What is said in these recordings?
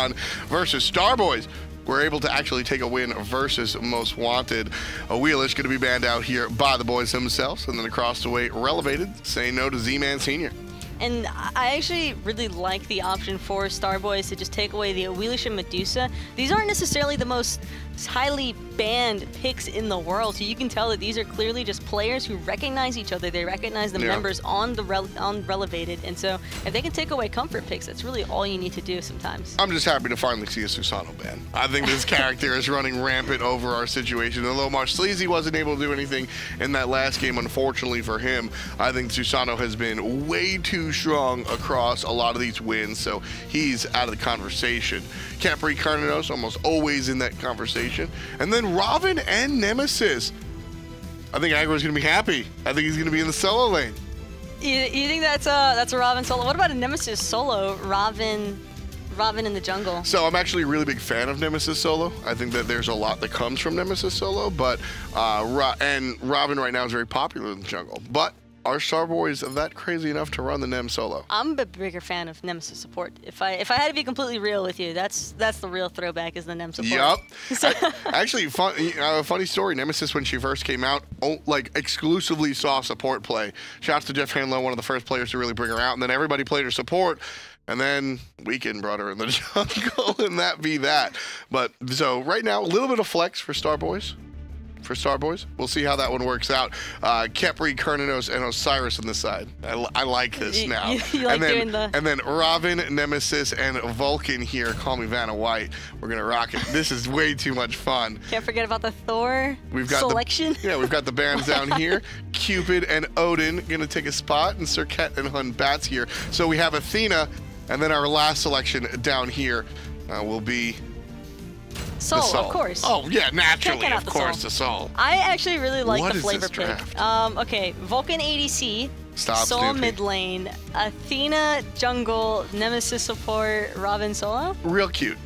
on versus Starboys. We're able to actually take a win versus Most Wanted. Wheelish going to be banned out here by the boys themselves, and then across the way, Relevated, saying no to Z-Man Sr. And I actually really like the option for Starboys to just take away the Wheelish and Medusa. These aren't necessarily the most highly banned picks in the world, so you can tell that these are clearly just players who recognize each other. They recognize the members on the Relevated, and so if they can take away comfort picks, that's really all you need to do sometimes. I'm just happy to finally see a Susano ban. I think this character is running rampant over our situation. Although Marsh Sleazy wasn't able to do anything in that last game, unfortunately for him, I think Susano has been way too strong across a lot of these wins, so he's out of the conversation. Capri Carnados almost always in that conversation. And then Robin and Nemesis. I think Aggro's going to be happy. I think he's going to be in the solo lane. You think that's a Robin solo? What about a Nemesis solo? Robin in the jungle. So I'm actually a really big fan of Nemesis solo. I think that there's a lot that comes from Nemesis solo, but and Robin right now is very popular in the jungle. But are Starboys that crazy enough to run the Nem solo? I'm a bigger fan of Nemesis support. If I had to be completely real with you, that's the real throwback is the Nem support. Yup. Actually, funny story. Nemesis, when she first came out, like exclusively saw support play. Shouts to Jeff Hanlow, one of the first players to really bring her out, and then everybody played her support. And then Weekend brought her in the jungle, and that be that. But so right now, a little bit of flex for Starboys. We'll see how that one works out. Kepri, Kernanos, and Osiris on this side. I like this now. You like doing the... And then Robin, Nemesis, and Vulcan here. Call me Vanna White. We're going to rock it. This is way too much fun. Can't forget about the Thor selection. We've got the bands down here. Cupid and Odin going to take a spot, and Serket and Hun Bats here. So we have Athena, and then our last selection down here will be... Soul, of course. Oh, yeah, naturally, of course, the Soul. I actually really like the flavor pick. Draft? Okay, Vulcan ADC, Soul mid lane, Athena jungle, Nemesis support, Robin solo. Real cute.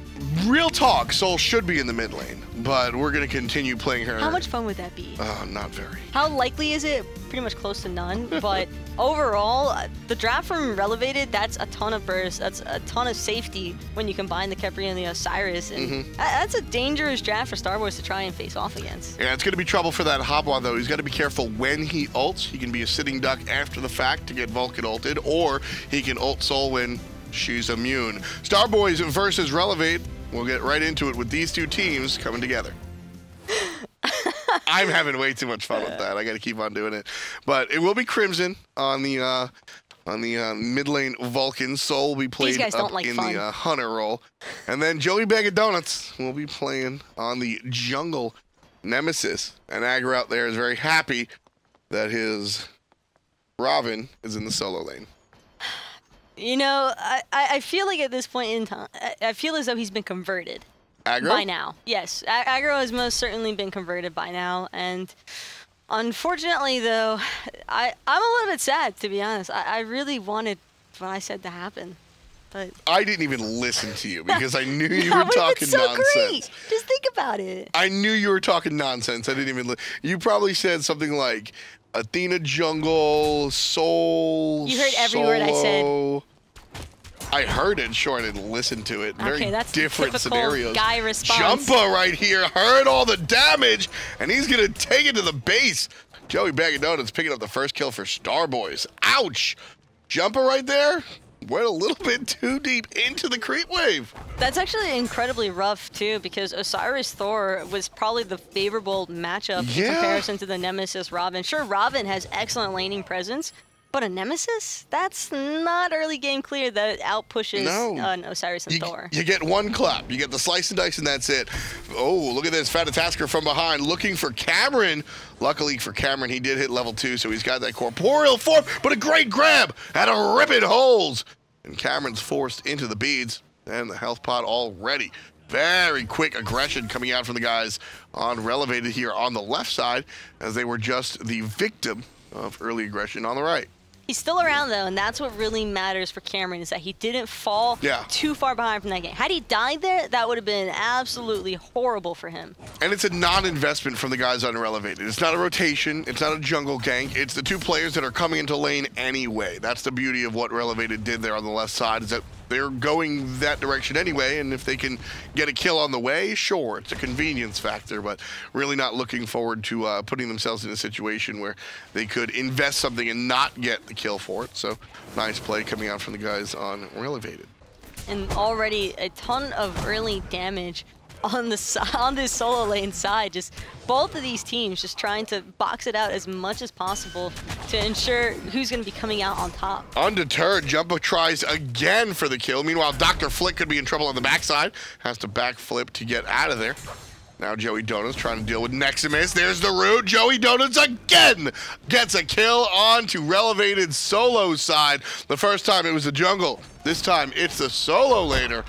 Real talk, Soul should be in the mid lane, but we're going to continue playing her. How much fun would that be? Not very. How likely is it? Pretty much close to none, but overall, the draft from Relevated, that's a ton of burst, that's a ton of safety when you combine the Kepri and the Osiris, and that's a dangerous draft for Starboys to try and face off against. Yeah, it's going to be trouble for that Habwa, though. He's got to be careful when he ults. He can be a sitting duck after the fact to get Vulcan ulted, or he can ult Soul when she's immune. Starboys versus Relevated. We'll get right into it with these two teams coming together. I'm having way too much fun with that. I got to keep on doing it. But it will be Crimson on the mid lane. Vulcan. Soul will be played up in the Hunter role. And then Joey Bag of Donuts will be playing on the jungle Nemesis. And Aggro out there is very happy that his Robin is in the solo lane. You know, I feel like at this point in time, I feel as though he's been converted. Aggro? By now, yes. Aggro has most certainly been converted by now, and unfortunately, though, I'm a little bit sad, to be honest. I really wanted what I said to happen, but... I didn't even listen to you, because I knew you were talking nonsense. Great. Just think about it. I knew you were talking nonsense. I didn't even You probably said something like, Athena jungle, Soul, You heard every word I said. I heard it, sure, I didn't listen to it. Very that's different scenarios. Guy response. Jumpa right here, heard all the damage, and he's gonna take it to the base. Joey Bag of Donuts picking up the first kill for Starboys. Ouch! Jumpa right there. Went a little bit too deep into the creep wave. That's actually incredibly rough, too, because Osiris Thor was probably the favorable matchup in comparison to the Nemesis Robin. Sure, Robin has excellent laning presence, but a Nemesis? That's not early game clear that outpushes an Osiris and Thor. You get one clap. You get the slice and dice, and that's it. Oh, look at this. Fatatasker from behind looking for Cameron. Luckily for Cameron, he did hit level 2, so he's got that corporeal form, but a great grab at a ripping holes. And Cameron's forced into the beads, and the health pot already. Very quick aggression coming out from the guys on Relevated here on the left side, as they were just the victim of early aggression on the right. He's still around, though, and that's what really matters for Cameron, is that he didn't fall too far behind from that game. Had he died there, that would have been absolutely horrible for him. And it's a non-investment from the guys on Relevated. It's not a rotation. It's not a jungle gank. It's the two players that are coming into lane anyway. That's the beauty of what Relevated did there on the left side, is that they're going that direction anyway, and if they can get a kill on the way, sure, it's a convenience factor, but really not looking forward to putting themselves in a situation where they could invest something and not get the kill for it. So nice play coming out from the guys on Relevated. And already a ton of early damage on this solo lane side. Just both of these teams just trying to box it out as much as possible to ensure who's going to be coming out on top. Undeterred, Jumbo tries again for the kill. Meanwhile, Dr. Flick could be in trouble on the backside. Has to backflip to get out of there. Now Joey Donuts trying to deal with Neximus. There's the root. Joey Donuts again gets a kill onto Relevated solo side. The first time it was the jungle. This time it's the solo laner.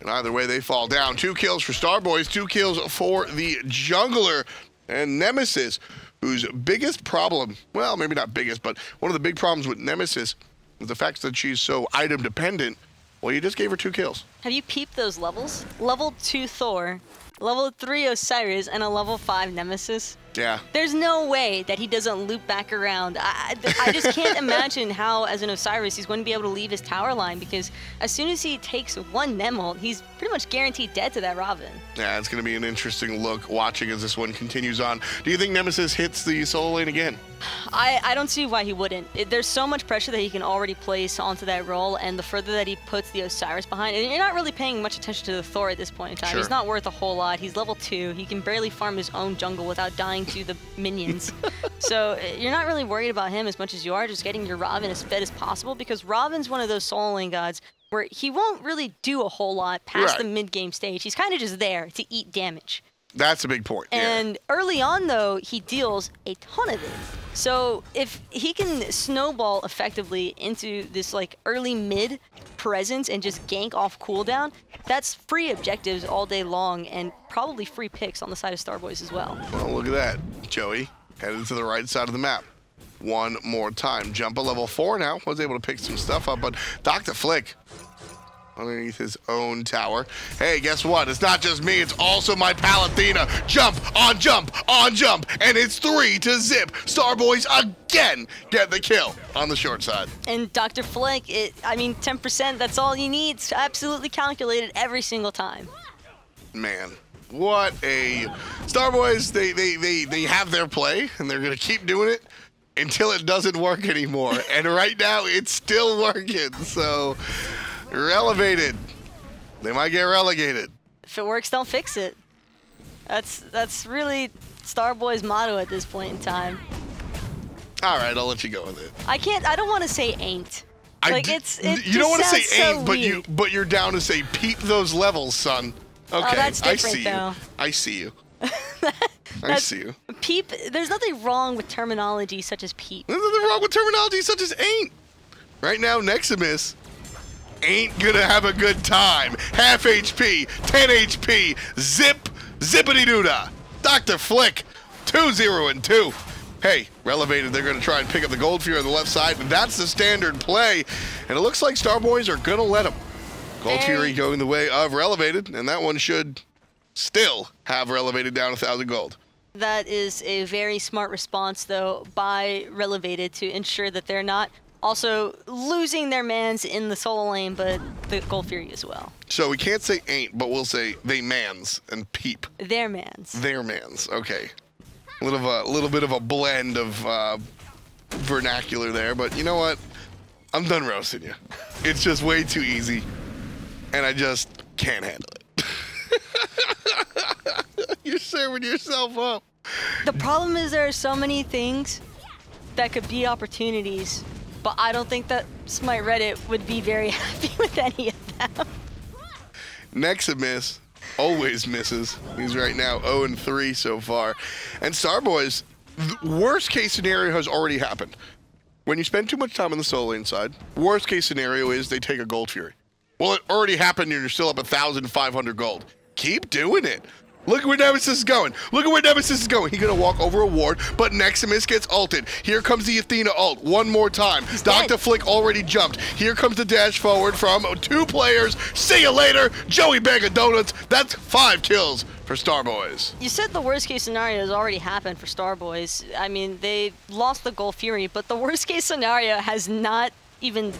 And either way, they fall down. 2 kills for Starboys, 2 kills for the jungler. And Nemesis, whose biggest problem, well, maybe not biggest, but one of the big problems with Nemesis is the fact that she's so item dependent. Well, you just gave her 2 kills. Have you peeped those levels? Level 2 Thor, level 3 Osiris, and a level 5 Nemesis. Yeah. There's no way that he doesn't loop back around. I just can't imagine how, as an Osiris, he's going to be able to leave his tower line, because as soon as he takes 1 Nemult, he's pretty much guaranteed dead to that Robin. Yeah, it's going to be an interesting look watching as this one continues on. Do you think Nemesis hits the solo lane again? I don't see why he wouldn't. There's so much pressure that he can already place onto that role, and the further that he puts the Osiris behind, and you're not really paying much attention to the Thor at this point in time. Sure. He's not worth a whole lot. He's level 2. He can barely farm his own jungle without dying to the minions. So you're not really worried about him as much as you are just getting your Robin as fed as possible, because Robin's one of those solo lane gods where he won't really do a whole lot past the mid-game stage. He's kind of just there to eat damage. That's a big point. And early on, though, he deals a ton of it. So if he can snowball effectively into this like early mid presence and just gank off cooldown, that's free objectives all day long and probably free picks on the side of Starboys as well. Well, look at that. Joey headed to the right side of the map. One more time. Jump a level 4 now. Was able to pick some stuff up, but Dr. Flick underneath his own tower. Hey, guess what? It's not just me, it's also my Palathina. Jump, on jump, on jump, and it's 3 to zip. Starboys again get the kill on the short side. And Dr. Flick, I mean, 10%, that's all you need. It's absolutely calculated every single time. Man, what a... Starboys, they have their play, and they're going to keep doing it until it doesn't work anymore. And right now, it's still working, so... Relevated. They might get relegated. If it works, don't fix it. That's really Starboy's motto at this point in time. All right, I'll let you go with it. I don't want to say ain't. Like you don't want to say ain't, so but you're down to say peep those levels, son. Okay, oh, that's different, I see you. I see you. Peep. There's nothing wrong with terminology such as peep. There's nothing wrong with terminology such as ain't. Right now, Neximus ain't gonna have a good time. Half HP, 10 HP, zip, zippity-doo-dah. Dr. Flick, 2-0-2. Hey, Relevated, they're gonna try and pick up the Gold Fury on the left side, and that's the standard play. And it looks like Starboys are gonna let them. Gold Fury going the way of Relevated, and that one should still have Relevated down 1,000 gold. That is a very smart response, though, by Relevated to ensure that they're not also losing their mans in the solo lane, but the Gold Fury as well. So we can't say ain't, but we'll say they mans and peep. Their mans. Their mans, okay. A little bit of a blend of vernacular there, but you know what? I'm done roasting you. It's just way too easy, and I just can't handle it. You're serving yourself up. The problem is there are so many things that could be opportunities, but I don't think that SMITE Reddit would be very happy with any of them. Neximus always misses. He's right now 0-3 so far. And Starboys, the worst case scenario has already happened. When you spend too much time on the solo lane side, worst case scenario is they take a Gold Fury. Well, it already happened and you're still up 1,500 gold. Keep doing it. Look at where Nemesis is going. Look at where Nemesis is going. He's going to walk over a ward, but Neximus gets ulted. Here comes the Athena ult one more time. Dr. Flick already jumped. Here comes the dash forward from 2 players. See you later, Joey Bag of Donuts. That's 5 kills for Starboys. You said the worst case scenario has already happened for Starboys. I mean, they lost the Gold Fury, but the worst case scenario has not even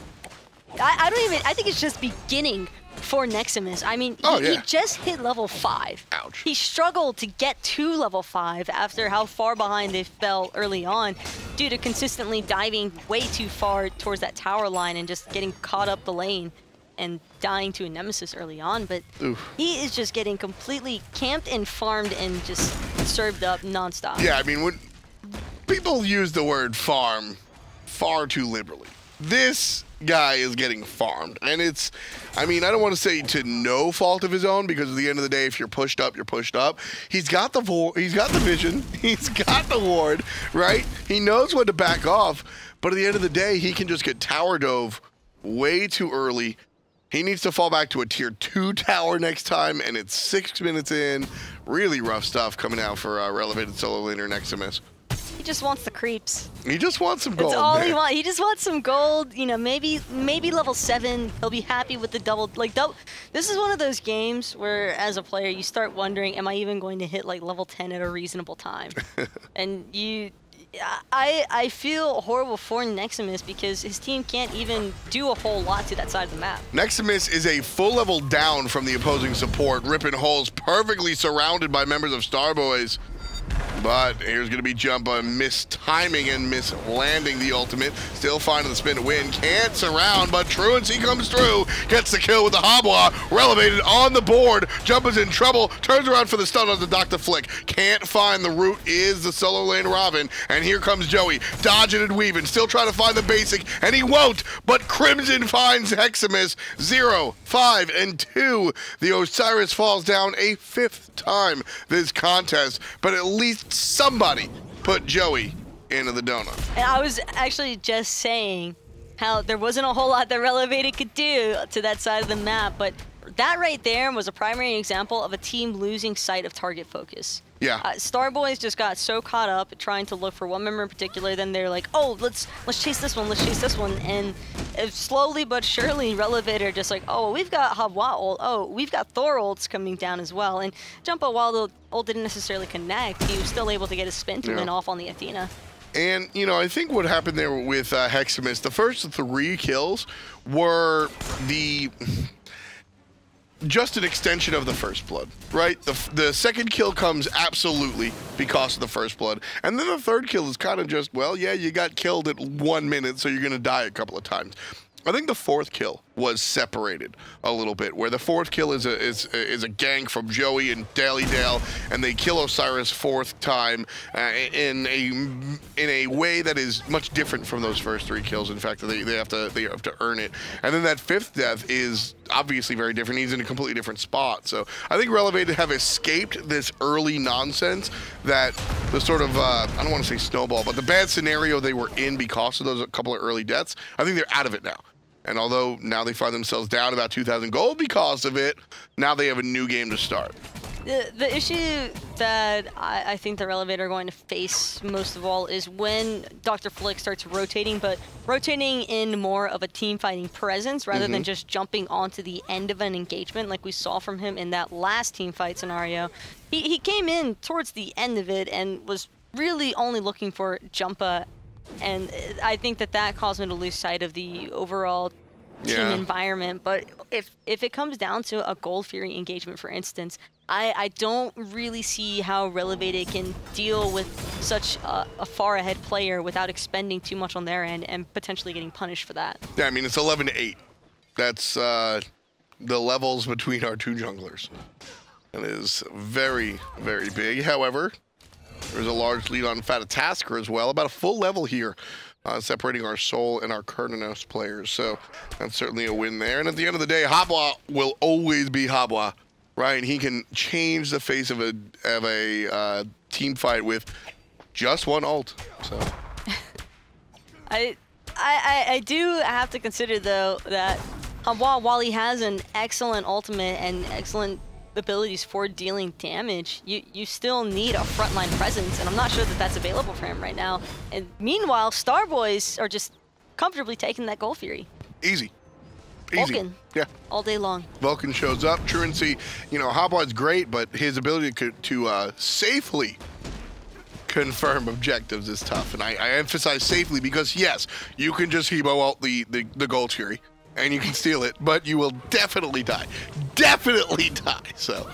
I don't even, I think it's just beginning for Neximus. I mean, he just hit level 5. Ouch. He struggled to get to level 5 after how far behind they fell early on due to consistently diving way too far towards that tower line and just getting caught up the lane and dying to a nemesis early on. But he is just getting completely camped and farmed and just served up nonstop. Yeah, I mean, when people use the word farm far too liberally. This guy is getting farmed, and it's, I mean, I don't want to say to no fault of his own, because at the end of the day, if you're pushed up, you're pushed up. He's got the vision, he's got the ward, right? He knows when to back off, but at the end of the day, he can just get tower dove way too early. He needs to fall back to a tier 2 tower next time, and it's 6 minutes in. Really rough stuff coming out for Relevated solo laner Neximus. He just wants the creeps. He just wants some gold. That's all he wants. He just wants some gold. You know, maybe level 7. He'll be happy with the double. This is one of those games where, as a player, you start wondering, am I even going to hit like level 10 at a reasonable time? And I feel horrible for Neximus because his team can't even do a whole lot to that side of the map. Neximus is a full level down from the opposing support, ripping holes, perfectly surrounded by members of Starboys. But here's going to be Jumpa mistiming and mislanding the ultimate. Still finding the spin to win. Can't surround, but Truancy comes through. Gets the kill with the Habwa. Relevated on the board. Jumpa's in trouble. Turns around for the stun on the Dr. Flick. Can't find the root. Is the solo lane Robin. And here comes Joey. Dodging and weaving. Still trying to find the basic. And he won't. But Crimson finds Neximus. 0, 5, and 2. The Osiris falls down a 5th time this contest. But at least somebody put Joey into the donut. And I was actually just saying how there wasn't a whole lot that Relevated could do to that side of the map, but that right there was a primary example of a team losing sight of target focus. Yeah. Starboys just got so caught up trying to look for one member in particular, then they're like, oh, let's chase this one, let's chase this one, and slowly but surely Relevated are just like, oh, we've got Habwa ult, oh, we've got Thor ults coming down as well, and Jumpa, while the ult didn't necessarily connect, he was still able to get his spin to win off on the Athena. And, you know, I think what happened there with Heximus, the first 3 kills were just an extension of the first blood, right? The second kill comes absolutely because of the first blood. And then the third kill is kind of just, well, yeah, you got killed at 1 minute, so you're going to die a couple of times. I think the 4th kill was separated a little bit, where the 4th kill is a gank from Joey and Daily Dale, and they kill Osiris 4th time in a way that is much different from those first 3 kills. In fact, they have to earn it. And then that 5th death is obviously very different. He's in a completely different spot. So I think Relevated have escaped this early nonsense that the sort of I don't want to say snowball, but the bad scenario they were in because of those couple of early deaths. I think they're out of it now. And although now they find themselves down about 2,000 gold because of it, now they have a new game to start. The issue that I think the Relevated are going to face most of all is when Dr. Flick starts rotating, but rotating in more of a team fighting presence rather than just jumping onto the end of an engagement like we saw from him in that last team fight scenario. He came in towards the end of it and was really only looking for Jumpa, and I think that caused him to lose sight of the overall team environment. But if it comes down to a Gold Fury engagement, for instance, I don't really see how Relevated can deal with such a far ahead player without expending too much on their end and potentially getting punished for that. Yeah, I mean, it's 11-8. That's the levels between our 2 junglers. It is very, very big. However, there's a large lead on Fatatasker as well, about a full level here, separating our Soul and our Kurnanos players. So that's certainly a win there. And at the end of the day, Habwa will always be Habwa, right? He can change the face of a team fight with just 1 ult. So I do have to consider though that Habwa, while he has an excellent ultimate and excellent abilities for dealing damage, you still need a frontline presence, and I'm not sure that that's available for him right now. And meanwhile, Starboys are just comfortably taking that Gold Fury. Easy. Vulcan. Yeah. All day long. Vulcan shows up. Truancy, you know, Habwa's great, but his ability to safely confirm objectives is tough. And I emphasize safely because, yes, you can just Hebo ult the Gold Fury. and you can steal it, but you will definitely die. Definitely die. So,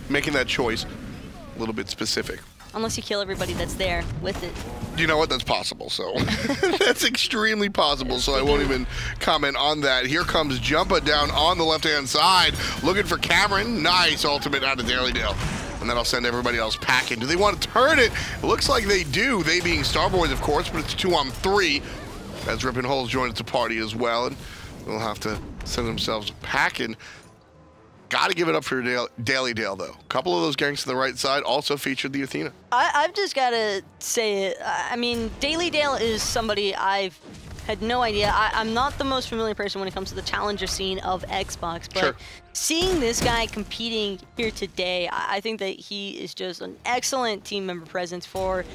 making that choice a little bit specific. Unless you kill everybody that's there with it. You know what? That's possible. So that's extremely possible. So I won't even comment on that. Here comes Jumpa down on the left-hand side, looking for Cameron. Nice ultimate out of Dailydale. And then I'll send everybody else packing. Do they want to turn it? It looks like they do. They being Starboys, of course, but it's 2-on-3. As Rip and Holes joins the party as well, and they'll have to send themselves packing. Got to give it up for Dailydale, though. A couple of those ganks to the right side also featured the Athena. I've just got to say it. I mean, Dailydale is somebody I've had no idea. I'm not the most familiar person when it comes to the challenger scene of Xbox, but sure. Seeing this guy competing here today, I think that he is just an excellent team member presence for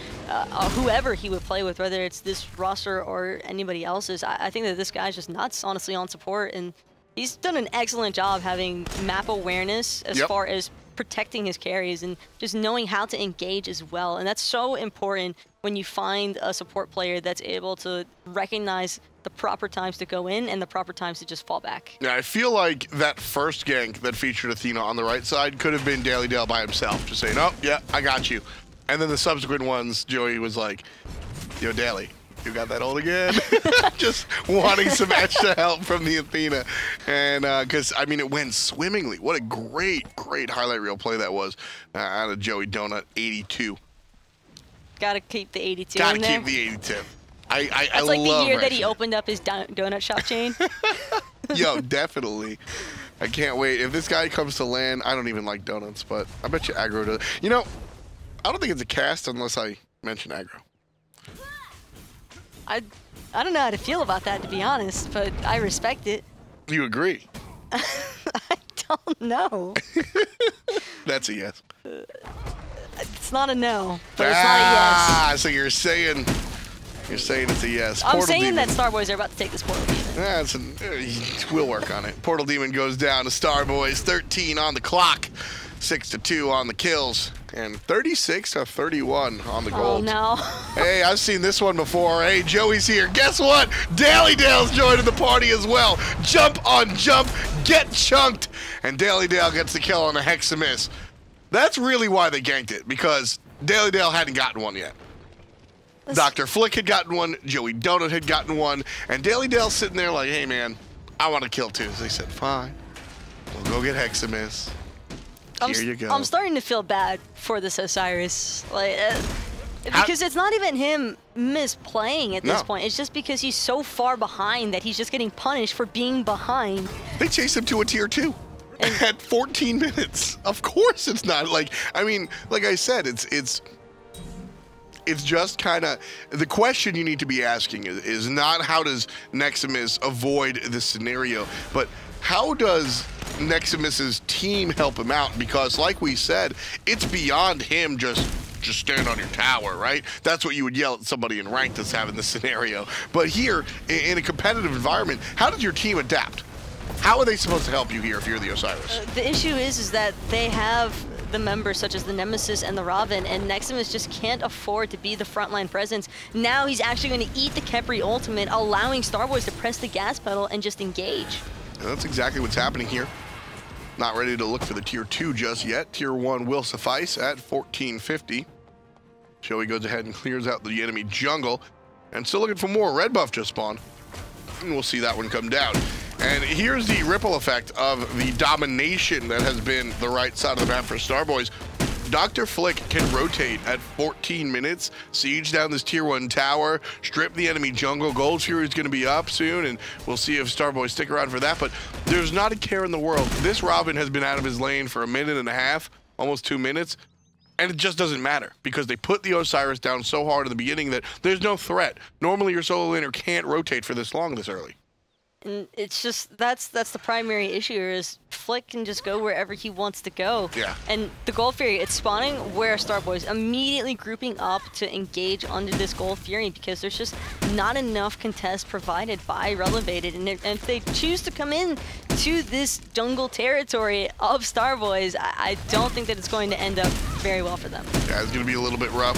whoever he would play with, whether it's this roster or anybody else's. I think that this guy's just nuts, honestly, on support, and he's done an excellent job having map awareness as far as protecting his carries and just knowing how to engage as well. And that's so important when you find a support player that's able to recognize the proper times to go in and the proper times to just fall back. Yeah, I feel like that first gank that featured Athena on the right side could have been Dailydale by himself, just saying, oh, yeah, I got you. And then the subsequent ones, Joey was like, yo, Daily, you got that ult again? Just wanting some extra help from the Athena. And because, I mean, it went swimmingly. What a great, great highlight reel play that was out of Joey Donut, 82. Gotta keep the 82 Gotta in there. keep the 82. I That's like love the year that Rexy. he opened up his donut shop chain. Yo, definitely. I can't wait. If this guy comes to land, I don't even like donuts, but I bet you aggro does. You know, I don't think it's a cast unless I mention aggro. I don't know how to feel about that, to be honest, but I respect it. You agree? I don't know. That's a yes. It's not a no, but it's not a yes. So you're saying it's a yes. I'm Portal saying Demon. that Starboys are about to take this Portal Demon. We'll work on it. Portal Demon goes down to Starboys. 13 on the clock, 6-2 on the kills, and 36-31 on the gold. Oh no. Hey, I've seen this one before. Hey, Joey's here. Guess what? Dailydale's joining the party as well. Jump on jump, get chunked, and Dailydale gets the kill on a Hexamiss. That's really why they ganked it, because Dailydale hadn't gotten one yet. Dr. Flick had gotten one, Joey Donut had gotten one, and Dailydale's sitting there like, hey man, I want to kill too. So they said, fine, we'll go get Hexamiss. Here you go. I'm starting to feel bad for this Osiris. Like, because it's not even him misplaying at this point. It's just because he's so far behind that he's just getting punished for being behind. They chased him to a tier 2. At 14 minutes. Of course it's not. Like, I mean, like I said, it's just kind of, the question you need to be asking is not how does Nexamis avoid this scenario, but how does Nexamis's team help him out? Because like we said, it's beyond him just stand on your tower, right? That's what you would yell at somebody in ranked that's having this scenario. But here, in a competitive environment, how does your team adapt? How are they supposed to help you here if you're the Osiris? The issue is that they have the members such as the Nemesis and the Robin, and Neximus just can't afford to be the frontline presence. Now he's actually going to eat the Khepri ultimate, allowing Starboys to press the gas pedal and just engage. And that's exactly what's happening here. Not ready to look for the tier 2 just yet. Tier 1 will suffice at 1450. Joey goes ahead and clears out the enemy jungle. And still looking for more. Red buff just spawned. And we'll see that one come down. And here's the ripple effect of the domination that has been the right side of the map for Starboys. Dr. Flick can rotate at 14 minutes, siege down this tier 1 tower, strip the enemy jungle. Gold Fury is going to be up soon, and we'll see if Starboys stick around for that. But there's not a care in the world. This Robin has been out of his lane for 1.5 minutes, almost 2 minutes. And it just doesn't matter because they put the Osiris down so hard at the beginning that there's no threat. Normally your solo laner can't rotate for this long this early. And it's just, that's the primary issue here is Flick can just go wherever he wants to go. Yeah. And the Gold Fury, it's spawning where Starboys immediately grouping up to engage under this Gold Fury because there's just not enough contest provided by Relevated. And if they choose to come in to this jungle territory of Starboys, I don't think that it's going to end up very well for them. Yeah, it's going to be a little bit rough.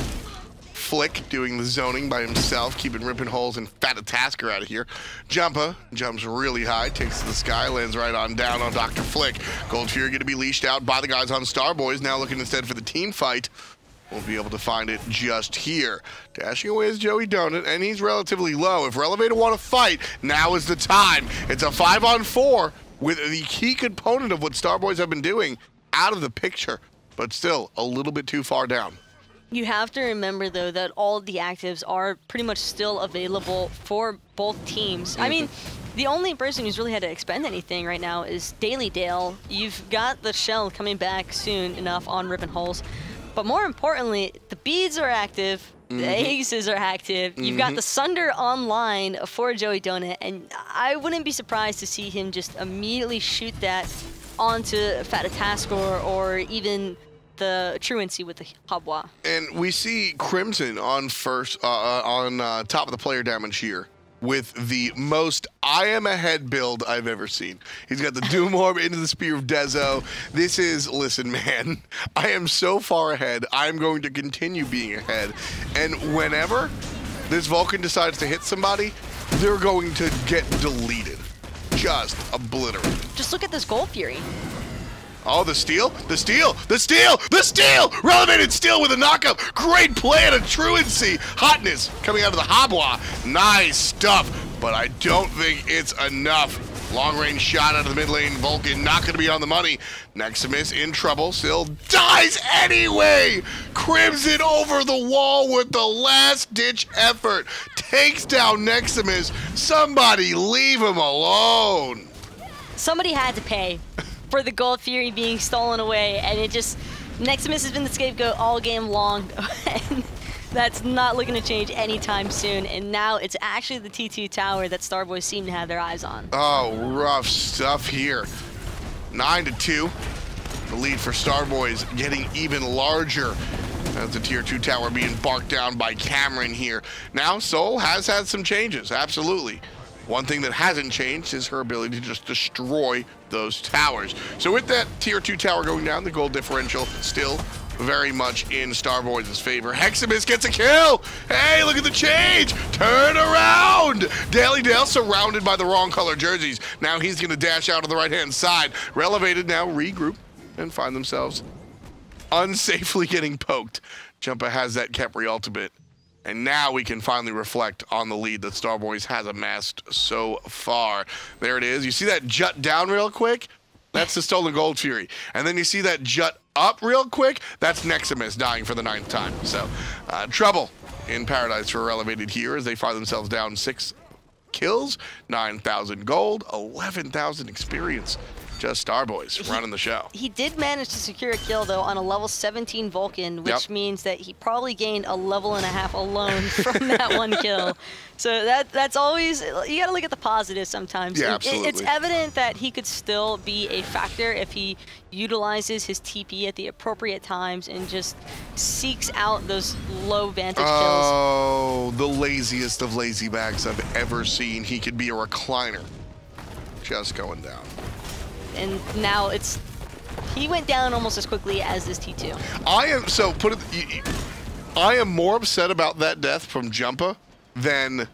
Flick doing the zoning by himself, keeping Ripping Holes and Fatatasker out of here. Jumpa jumps really high, takes to the sky, lands right on down on Dr. Flick. Gold Fury going to be leashed out by the guys on Starboys, now looking instead for the team fight. Won't be able to find it just here. Dashing away is Joey Donut, and he's relatively low. If Relevated want to fight, now is the time. It's a 5-on-4 with the key component of what Starboys have been doing out of the picture, but still a little bit too far down. You have to remember, though, that all the actives are pretty much still available for both teams. I mean, the only person who's really had to expend anything right now is Daily Dale. You've got the shell coming back soon enough on Ripping Holes. But more importantly, the beads are active, the aces are active. You've got the Sunder online for Joey Donut, and I wouldn't be surprised to see him just immediately shoot that onto Fatatasker or even the Truancy with the Habwa. And we see Crimson on first, on top of the player damage here, with the most I am ahead build I've ever seen. He's got the Doom Orb into the Spear of Dezo. This is, listen, man, I am so far ahead. I'm going to continue being ahead. And whenever this Vulcan decides to hit somebody, they're going to get deleted. Just obliterated. Just look at this Gold Fury. Oh, the steal, the steal, the steal, the steal! Relevated steal with a knockup. Great play at a Truancy. Hotness coming out of the Habwa. Nice stuff, but I don't think it's enough. Long-range shot out of the mid lane. Vulcan not going to be on the money. Neximus in trouble. Still dies anyway. Crimson over the wall with the last-ditch effort. Takes down Neximus. Somebody leave him alone. Somebody had to pay for the Gold Fury being stolen away, and it just, Neximus has been the scapegoat all game long, and that's not looking to change anytime soon, and now it's actually the T2 tower that Starboys seem to have their eyes on. Oh, rough stuff here. 9-2. The lead for Starboys getting even larger as the tier 2 tower being barked down by Cameron here. Now, Soul has had some changes, absolutely. One thing that hasn't changed is her ability to just destroy those towers. So with that tier 2 tower going down, the gold differential still very much in Starboys' favor. Heximus gets a kill. Hey, look at the change. Turn around. Daily Dale surrounded by the wrong color jerseys. Now he's going to dash out to the right-hand side. Relevated now regroup and find themselves unsafely getting poked. Jumpa has that Kepri ultimate. And now we can finally reflect on the lead that Starboys has amassed so far. There it is. You see that jut down real quick? That's the stolen Gold Fury. And then you see that jut up real quick? That's Neximus dying for the 9th time. So, trouble in paradise for Relevated here as they find themselves down 6 kills, 9,000 gold, 11,000 experience. Just Starboys running the show. He did manage to secure a kill, though, on a level 17 Vulcan, which means that he probably gained a level and a half alone from that one kill. So that's always, you got to look at the positives sometimes. Yeah, absolutely. It's evident that he could still be a factor if he utilizes his TP at the appropriate times and just seeks out those low vantage kills. Oh, the laziest of lazy bags I've ever seen. He could be a recliner. Just going down. And now he went down almost as quickly as this T2. I am more upset about that death from Jumpa than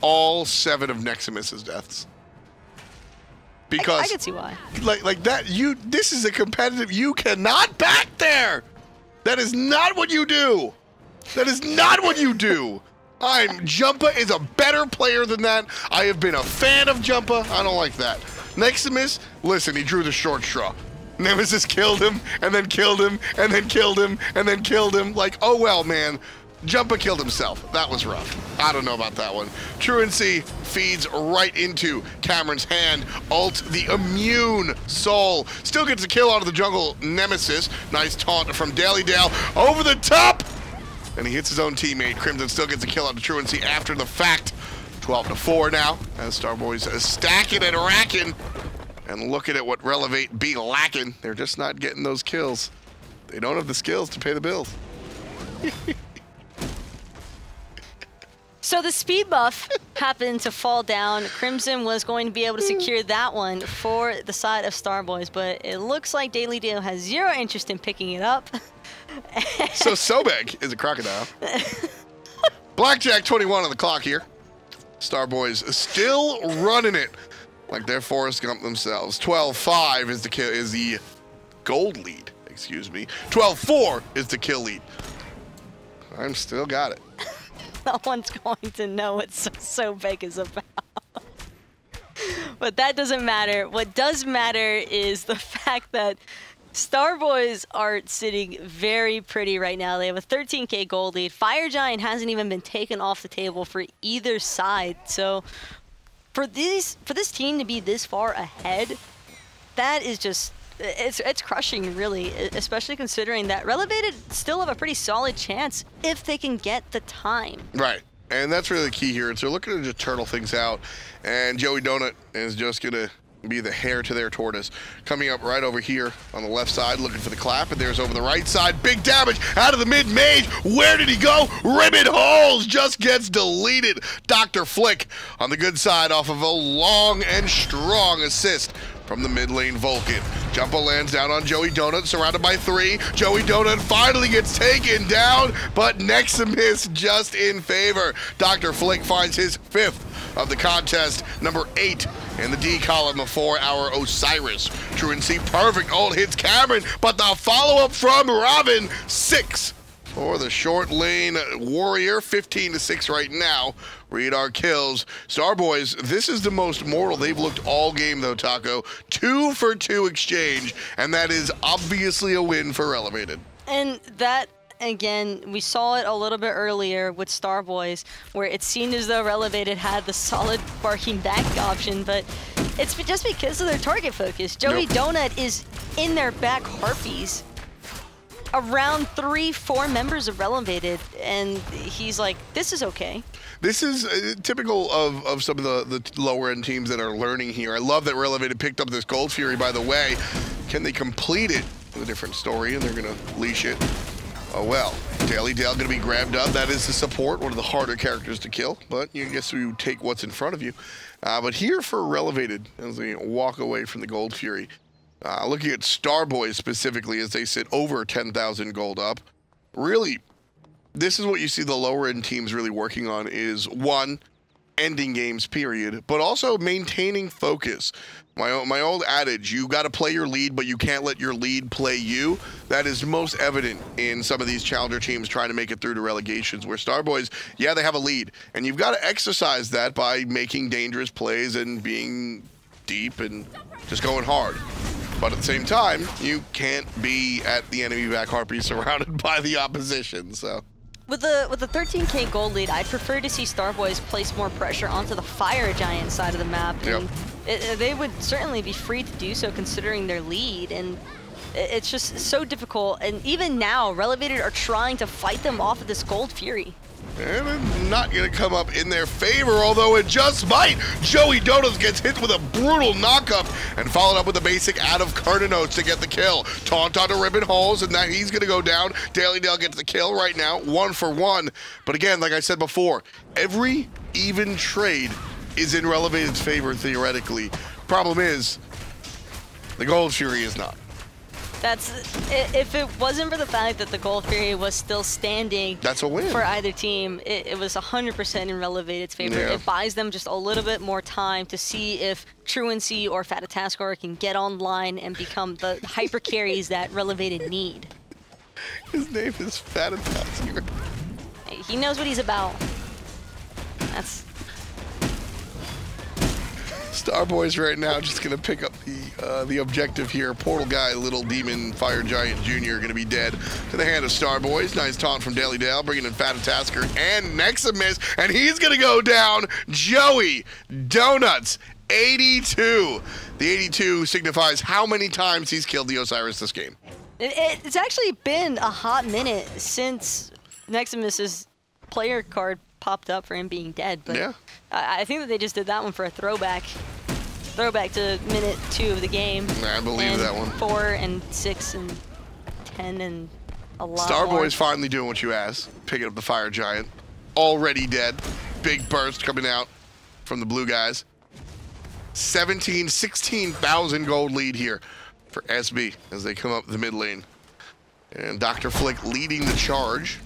all 7 of Neximus's deaths. Because I can see why. Like that, this is a competitive, you cannot back there. That is not what you do. That is not what you do. Jumpa is a better player than that. I have been a fan of Jumpa. I don't like that. Neximus, listen, he drew the short straw. Nemesis killed him, and then killed him, and then killed him, and then killed him. Like, oh well, man. Jumpa killed himself. That was rough. I don't know about that one. Truancy feeds right into Cameron's hand. Ult the immune soul. Still gets a kill out of the jungle Nemesis. Nice taunt from Daily Dale. Over the top! And he hits his own teammate. Crimson still gets a kill out of Truancy after the fact. 12-4 now, as Starboys stacking and racking. And looking at what Relevate be lacking. They're just not getting those kills. They don't have the skills to pay the bills. So the speed buff happened to fall down. Crimson was going to be able to secure that one for the side of Starboys, but it looks like Daily Dale has zero interest in picking it up. So Sobek is a crocodile. Blackjack 21 on the clock here. Starboys still running it like they're Forrest Gump themselves. 12-5 is the gold lead. Excuse me. 12-4 is the kill lead. I'm still got it. No one's going to know what So Big is about. But that doesn't matter. What does matter is the fact that Starboys are sitting very pretty right now. They have a 13K gold lead. Fire Giant hasn't even been taken off the table for either side. So for this team to be this far ahead, that is just, it's crushing, really, especially considering that Relevated still have a pretty solid chance if they can get the time. Right. And that's really the key here. They're looking to just turtle things out. And Joey Donut is just going to be the hair to their tortoise. Coming up right over here on the left side, looking for the clap. And there's over the right side. Big damage out of the mid-mage. Where did he go? Ribbon Holes just gets deleted. Dr. Flick on the good side off of a long and strong assist from the mid lane Vulcan. Jumper lands down on Joey Donut, surrounded by 3. Joey Donut finally gets taken down, but Neximus just in favor. Dr. Flick finds his 5th of the contest, number 8 in the D column for our Osiris. Truancy, perfect ult hits Cameron, but the follow-up from Robin, 6 for the short lane warrior, 15-6 right now. Read our kills. Starboys, this is the most mortal they've looked all game though, Taco. 2 for 2 exchange, and that is obviously a win for Relevated. And that, again, we saw it a little bit earlier with Starboys, where it seemed as though Relevated had the solid barking back option, but it's just because of their target focus. Joey Donut is in their back harpies around 3-4 members of Relevated, and he's like, this is okay. This is typical of some of the lower end teams that are learning here. I love that Relevated picked up this Gold Fury, by the way. Can they complete it? A different story, and they're going to leash it. Oh well, Daily Dale going to be grabbed up. That is the support, one of the harder characters to kill, but you guess you take what's in front of you. But here for Relevated, as they walk away from the Gold Fury, looking at Starboys specifically as they sit over 10,000 gold up, really, this is what you see the lower end teams really working on is, 1, ending games, period, but also maintaining focus. My old adage, you got to play your lead, but you can't let your lead play you. That is most evident in some of these challenger teams trying to make it through to relegations, where Starboys, yeah, they have a lead, and you've got to exercise that by making dangerous plays and being deep and just going hard. But at the same time, you can't be at the enemy back harpy surrounded by the opposition, so. With the 13K gold lead, I'd prefer to see Starboys place more pressure onto the Fire Giant side of the map. Yep. And they would certainly be free to do so considering their lead, and it's just so difficult. And even now, Relevated are trying to fight them off of this Gold Fury. And it's not going to come up in their favor, although it just might. Joey Donuts gets hit with a brutal knockup and followed up with a basic out of Carnonotes to get the kill. Taunt onto Ribbon Holes, and that he's going to go down. Daily Dale gets the kill right now, 1 for 1. But again, like I said before, every even trade is in Relevated's favor theoretically. Problem is, the Gold Fury is not. If it wasn't for the fact that the Gold Fury was still standing, that's a win for either team. It was 100% in Relevated's favor. Yeah. It buys them just a little bit more time to see if Truancy or Fatataskar can get online and become the hyper carries that Relevated need. His name is Fatataskar. He knows what he's about. That's Starboys right now just going to pick up the objective here. Portal Guy, Little Demon, Fire Giant Jr. going to be dead to the hand of Starboys. Nice taunt from Daily Dale, bringing in Fatataskar and Neximus, and he's going to go down. Joey Donuts, 82. The 82 signifies how many times he's killed the Osiris this game. It's actually been a hot minute since Neximus's player card popped up for him being dead, but yeah. I think that they just did that one for a throwback to minute 2 of the game. I believe that one. 4 and 6 and 10 and a lot Starboys finally doing what you asked, picking up the Fire Giant, already dead. Big burst coming out from the blue guys. 16,000 gold lead here for SB as they come up the mid lane. And Dr. Flick leading the charge.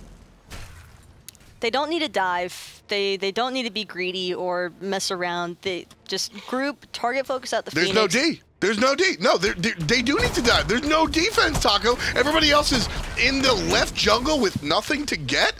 They don't need to dive. They don't need to be greedy or mess around. They just group, target focus out the There's Phoenix. no D. There's no D. No, they do need to dive. There's no defense, Taco. Everybody else is in the left jungle with nothing to get.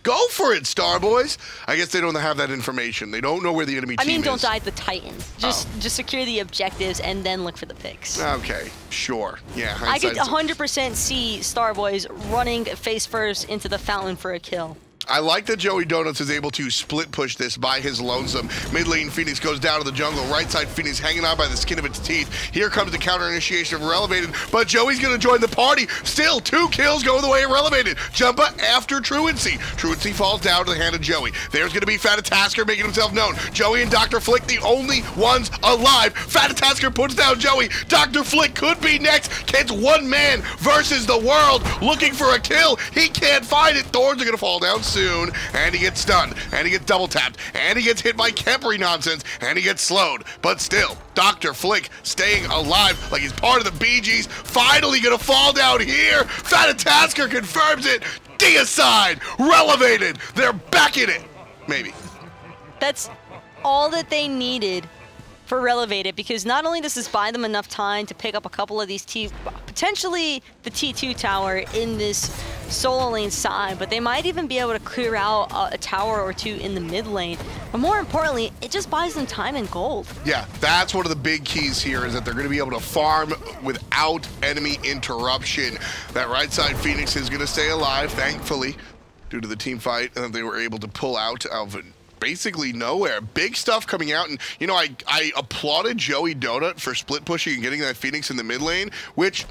Go for it, Starboys. I guess they don't have that information. They don't know where the enemy team is. I mean, don't dive the Titans. Just secure the objectives and then look for the picks. Okay, sure. Yeah. I could 100% see Starboys running face first into the fountain for a kill. I like that Joey Donuts is able to split push this by his lonesome. Mid lane Phoenix goes down to the jungle. Right side Phoenix hanging on by the skin of its teeth. Here comes the counter initiation of Relevated, but Joey's going to join the party. Still 2 kills going the way of Relevated. Jumpa after Truancy. Truancy falls down to the hand of Joey. There's going to be Fatatasker making himself known. Joey and Dr. Flick the only ones alive. Fatatasker puts down Joey. Dr. Flick could be next. Kid's one man versus the world looking for a kill. He can't find it. Thorns are going to fall down soon, and he gets stunned, and he gets double tapped, and he gets hit by Kempery nonsense, and he gets slowed. But still, Dr. Flick staying alive like he's part of the Bee Gees. Finally gonna fall down here. Fatatasker confirms it. Deicide, Relevated. They're back in it. Maybe. That's all that they needed for Relevated, because not only does this buy them enough time to pick up a couple of these potentially the T2 tower in this solo lane side, but they might even be able to clear out a tower or 2 in the mid lane. But more importantly, it just buys them time and gold. Yeah, that's one of the big keys here, is that they're going to be able to farm without enemy interruption. That right side Phoenix is going to stay alive, thankfully, due to the team fight, and they were able to pull out of basically nowhere. Big stuff coming out, and you know, I applauded Joey Donut for split pushing and getting that Phoenix in the mid lane, which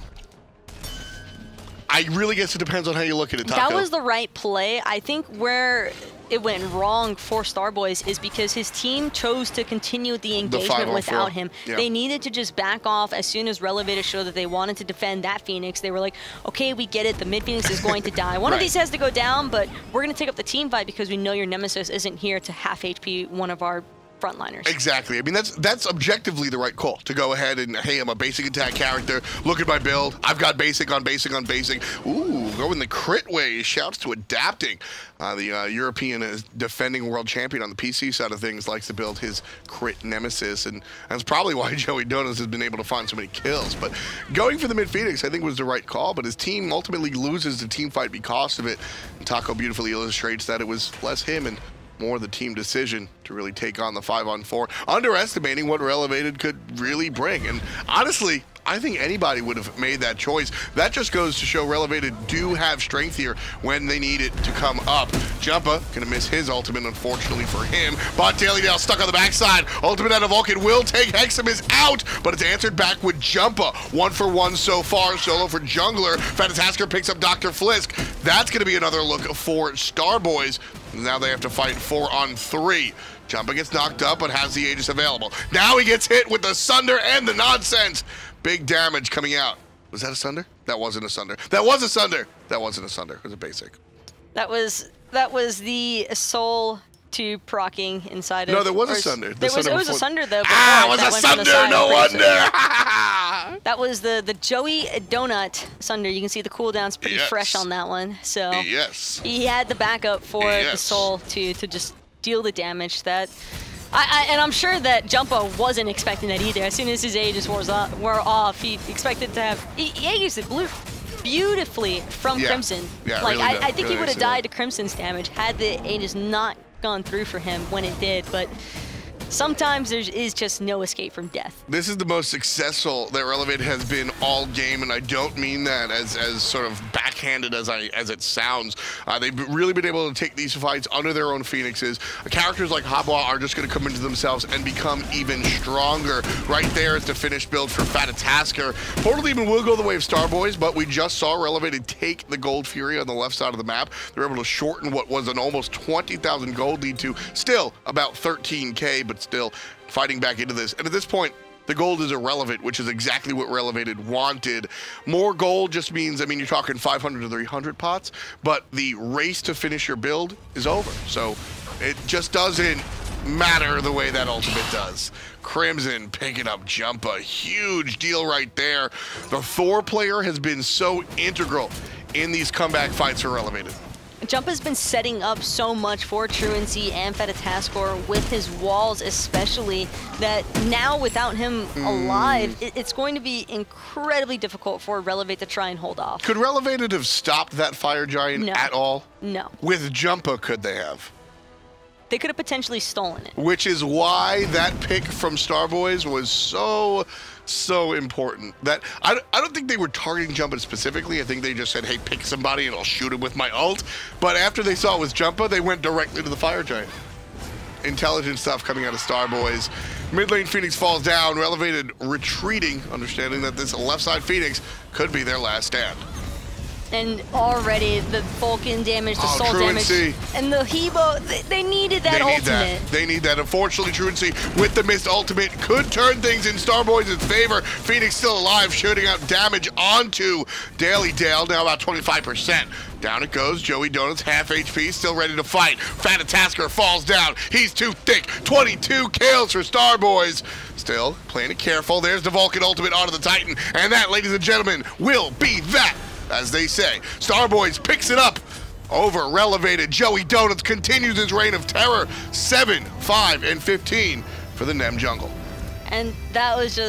I really guess it depends on how you look at it, Taco. That was the right play. I think where it went wrong for Starboys is because his team chose to continue the engagement without him. Yeah. They needed to just back off as soon as Relevated showed that they wanted to defend that Phoenix. They were like, okay, we get it. The mid Phoenix is going to die. One of these has to go down, but we're going to take up the team fight because we know your Nemesis isn't here to half HP one of our frontliners. Exactly. I mean, that's objectively the right call, to go ahead and, hey, I'm a basic attack character. Look at my build. I've got basic on basic on basic. Ooh, going the crit way. Shouts to adapting. The European defending world champion on the PC side of things likes to build his crit nemesis, and that's probably why Joey Donuts has been able to find so many kills. But going for the mid Phoenix, I think, was the right call, but his team ultimately loses the team fight because of it. And Taco beautifully illustrates that it was less him and more the team decision to really take on the 5-on-4, underestimating what Relevated could really bring. And honestly, I think anybody would have made that choice. That just goes to show Relevated do have strength here when they need it to come up. Jumpa gonna miss his ultimate, unfortunately for him. But Daily Dale stuck on the backside. Ultimate out of Vulcan will take Heximus out, but it's answered back with Jumpa. 1 for 1 so far, solo for Jungler. Fatatasker picks up Dr. Flisk. That's gonna be another look for Starboys. Now they have to fight 4-on-3. Jumpa gets knocked up, but has the Aegis available. Now he gets hit with the Sunder and the nonsense. Big damage coming out. Was that a Sunder? That wasn't a Sunder. That was a Sunder. That wasn't a Sunder. It was a basic. That was the soul to proccing inside of... No, there was a Sunder. It was a Sunder, though. Ah, it was a Sunder, no wonder! That was the Joey Donut Sunder. You can see the cooldowns pretty fresh on that one. So he had the backup for the soul to just deal the damage. That and I'm sure that Jumpa wasn't expecting that either. As soon as his Aegis wore off, he expected to have... He used it beautifully from Crimson. Yeah, like, really I think he would have died to Crimson's damage had the Aegis not gone through for him when it did, but sometimes there is just no escape from death. This is the most successful that Relevated has been all game, and I don't mean that as sort of backhanded as it sounds. They've really been able to take these fights under their own phoenixes. Characters like Habwa are just going to come into themselves and become even stronger. Right there is the finished build for Fatatasker. Portal Demon will go the way of Starboys, but we just saw Relevated take the Gold Fury on the left side of the map. They're able to shorten what was an almost 20,000 gold lead to still about 13K, but still fighting back into this. And at this point, the gold is irrelevant, which is exactly what Relevated wanted. More gold just means, I mean, you're talking 500 to 300 pots, but the race to finish your build is over. So it just doesn't matter the way that ultimate does. Crimson picking up Jumpa, huge deal right there. The Thor player has been so integral in these comeback fights for Relevated. Jump has been setting up so much for Truancy and Fetataskor with his walls especially, that now without him alive, it's going to be incredibly difficult for Relevate to try and hold off. Could Relevated have stopped that Fire Giant at all? No. With Jumpa, could they have? They could have potentially stolen it. Which is why that pick from Starboys was so important. That I don't think they were targeting Jumpa specifically. I think they just said, hey, pick somebody and I'll shoot him with my ult. But after they saw it was Jumpa, they went directly to the Fire Giant. Intelligent stuff coming out of Starboys. Mid lane Phoenix falls down. Relevated retreating, understanding that this left side Phoenix could be their last stand. And already the Vulcan damage, the soul Truancy. damage, and the Hebo, they needed that ultimate. They need that. Unfortunately, Truancy with the missed ultimate could turn things in Starboys' favor. Phoenix still alive, shooting out damage onto Daily Dale, now about 25%. Down it goes. Joey Donuts, half HP, still ready to fight. Fetataskor falls down. He's too thick. 22 kills for Starboys. Still playing it careful. There's the Vulcan ultimate onto the Titan. And that, ladies and gentlemen, will be that. As they say, Starboys picks it up over Relevated. Joey Donuts continues his reign of terror. 7, 5, and 15 for the Nem Jungle. And that was just